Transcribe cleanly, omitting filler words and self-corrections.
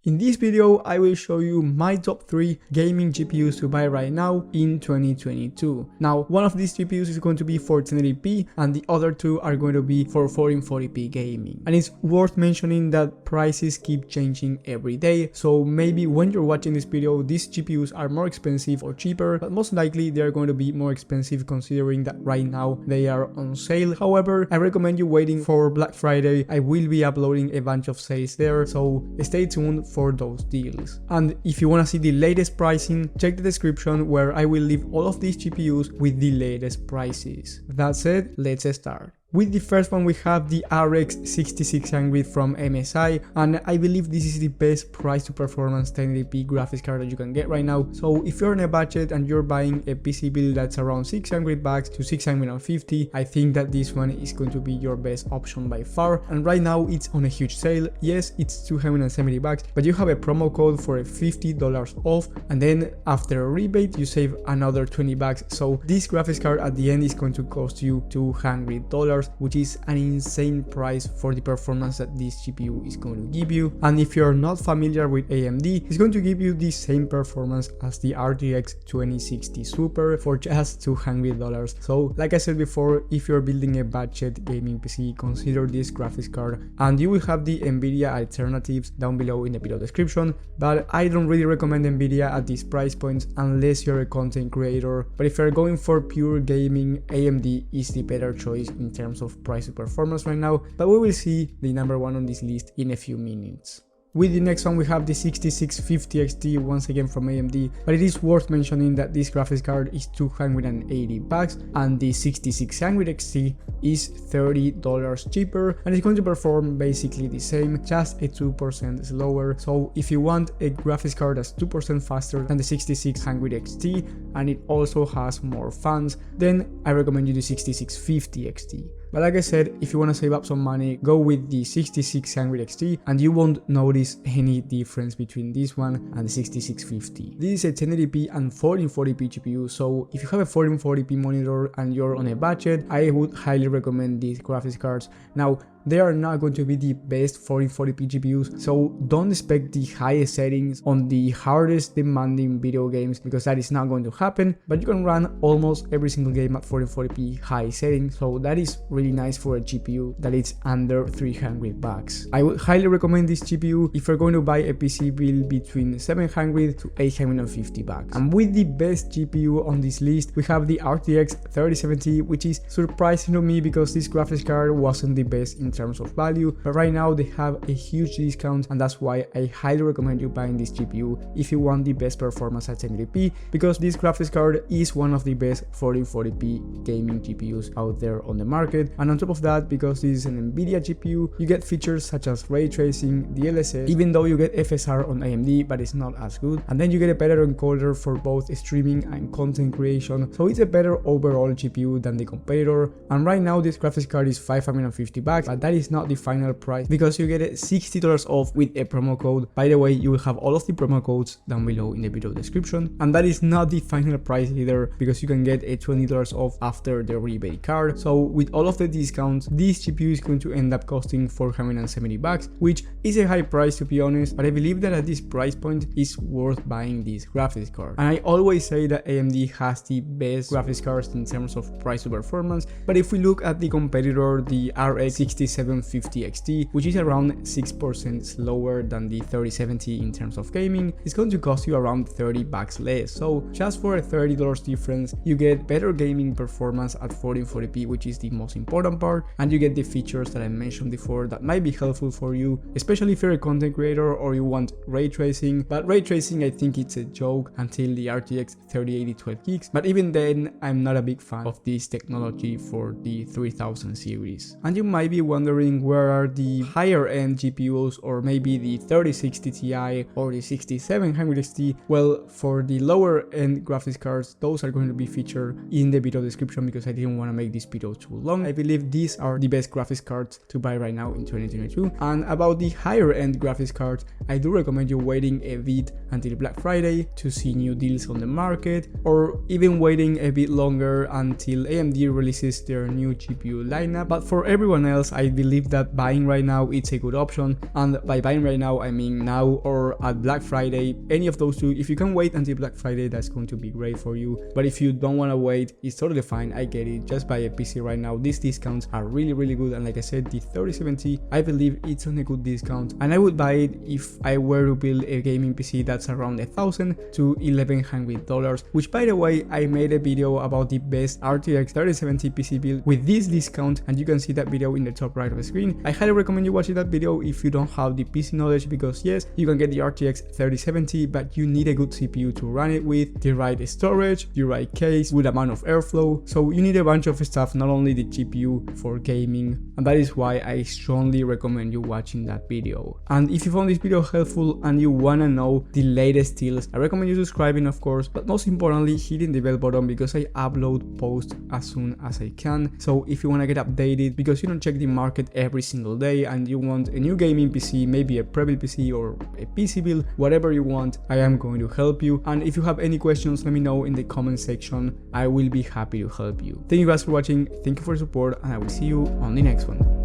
In this video, I will show you my top 3 gaming GPUs to buy right now in 2022. Now, one of these GPUs is going to be for 1080p and the other two are going to be for 1440p gaming. And it's worth mentioning that prices keep changing every day, so maybe when you're watching this video, these GPUs are more expensive or cheaper, but most likely they are going to be more expensive considering that right now they are on sale. However, I recommend you waiting for Black Friday. I will be uploading a bunch of sales there, so stay tuned for those deals. And if you want to see the latest pricing, check the description where I will leave all of these GPUs with the latest prices. That said, let's start. With the first one, we have the RX 6600 from MSI, and I believe this is the best price to performance 1080p graphics card that you can get right now. So if you're on a budget and you're buying a PC build that's around $600 to $650, I think that this one is going to be your best option by far. And right now it's on a huge sale. Yes, it's $270, but you have a promo code for a $50 off, and then after a rebate you save another $20. So this graphics card at the end is going to cost you $200, which is an insane price for the performance that this GPU is going to give you. And if you're not familiar with AMD, it's going to give you the same performance as the RTX 2060 Super for just $200. So like I said before, if you're building a budget gaming PC, consider this graphics card, and you will have the Nvidia alternatives down below in the video description. But I don't really recommend Nvidia at these price points unless you're a content creator. But if you're going for pure gaming, AMD is the better choice in terms of price to performance right now, but we will see the number one on this list in a few minutes. With the next one, we have the 6650 XT, once again from AMD, but it is worth mentioning that this graphics card is $280 and the 6600 XT is $30 cheaper, and it's going to perform basically the same, just a 2% slower. So if you want a graphics card that's 2% faster than the 6600 XT and it also has more fans, then I recommend you the 6650 XT. But like I said, if you want to save up some money, go with the 6600 XT and you won't notice any difference between this one and the 6650. This is a 1080p and 1440p GPU, so if you have a 1440p monitor and you're on a budget, I would highly recommend these graphics cards. Now, they are not going to be the best 1440p GPUs, so don't expect the highest settings on the hardest demanding video games, because that is not going to happen. But you can run almost every single game at 1440p high settings, so that is really nice for a GPU that is under $300. I would highly recommend this GPU if you're going to buy a PC build between $700 to $850. And with the best GPU on this list, we have the RTX 3070, which is surprising to me because this graphics card wasn't the best in terms of value, but right now they have a huge discount, and that's why I highly recommend you buying this GPU if you want the best performance at 1080p, because this graphics card is one of the best 1440p gaming GPUs out there on the market. And on top of that, because this is an Nvidia GPU, you get features such as ray tracing, DLSS, even though you get FSR on AMD, but it's not as good, and then you get a better encoder for both streaming and content creation, so it's a better overall GPU than the competitor. And right now this graphics card is $550, but that is not the final price because you get it $60 off with a promo code. By the way, you will have all of the promo codes down below in the video description, and that is not the final price either because you can get a $20 off after the rebate card. So with all of the discounts, this GPU is going to end up costing $470, which is a high price to be honest, but I believe that at this price point it's worth buying this graphics card. And I always say that AMD has the best graphics cards in terms of price to performance, but if we look at the competitor, the RX 6750 XT, which is around 6% slower than the 3070 in terms of gaming, it's going to cost you around $30 less. So just for a $30 difference, you get better gaming performance at 1440p, which is the most important part, and you get the features that I mentioned before that might be helpful for you, especially if you're a content creator or you want ray tracing. But ray tracing, I think it's a joke until the RTX 3080 12 gigs, but even then I'm not a big fan of this technology for the 3000 series. And you might be wondering where are the higher end GPUs, or maybe the 3060 Ti or the 6700 XT. Well, for the lower end graphics cards, those are going to be featured in the video description because I didn't want to make this video too long. I believe these are the best graphics cards to buy right now in 2022. And about the higher end graphics cards, I do recommend you waiting a bit until Black Friday to see new deals on the market, or even waiting a bit longer until AMD releases their new GPU lineup. But for everyone else, I believe that buying right now it's a good option, and by buying right now I mean now or at Black Friday, any of those two. If you can wait until Black Friday, that's going to be great for you, but if you don't want to wait, it's totally fine. I get it. Just buy a PC right now. These discounts are really good, and like I said, the 3070 I believe it's on a good discount, and I would buy it if I were to build a gaming PC that's around $1,000 to $1,100, which by the way, I made a video about the best RTX 3070 PC build with this discount, and you can see that video in the top right of the screen. I highly recommend you watching that video if you don't have the PC knowledge, because yes, you can get the RTX 3070, but you need a good CPU to run it with, the right storage, the right case, good amount of airflow, so you need a bunch of stuff, not only the GPU for gaming, and that is why I strongly recommend you watching that video. And if you found this video helpful and you wanna know the latest deals, I recommend you subscribing, of course, but most importantly hitting the bell button, because I upload posts as soon as I can. So if you wanna get updated, because you don't check the market every single day and you want a new gaming PC, maybe a Prebuilt PC or a PC build, whatever you want, I am going to help you. And if you have any questions, let me know in the comment section. I will be happy to help you. Thank you guys for watching, thank you for your support, and I will see you on the next one.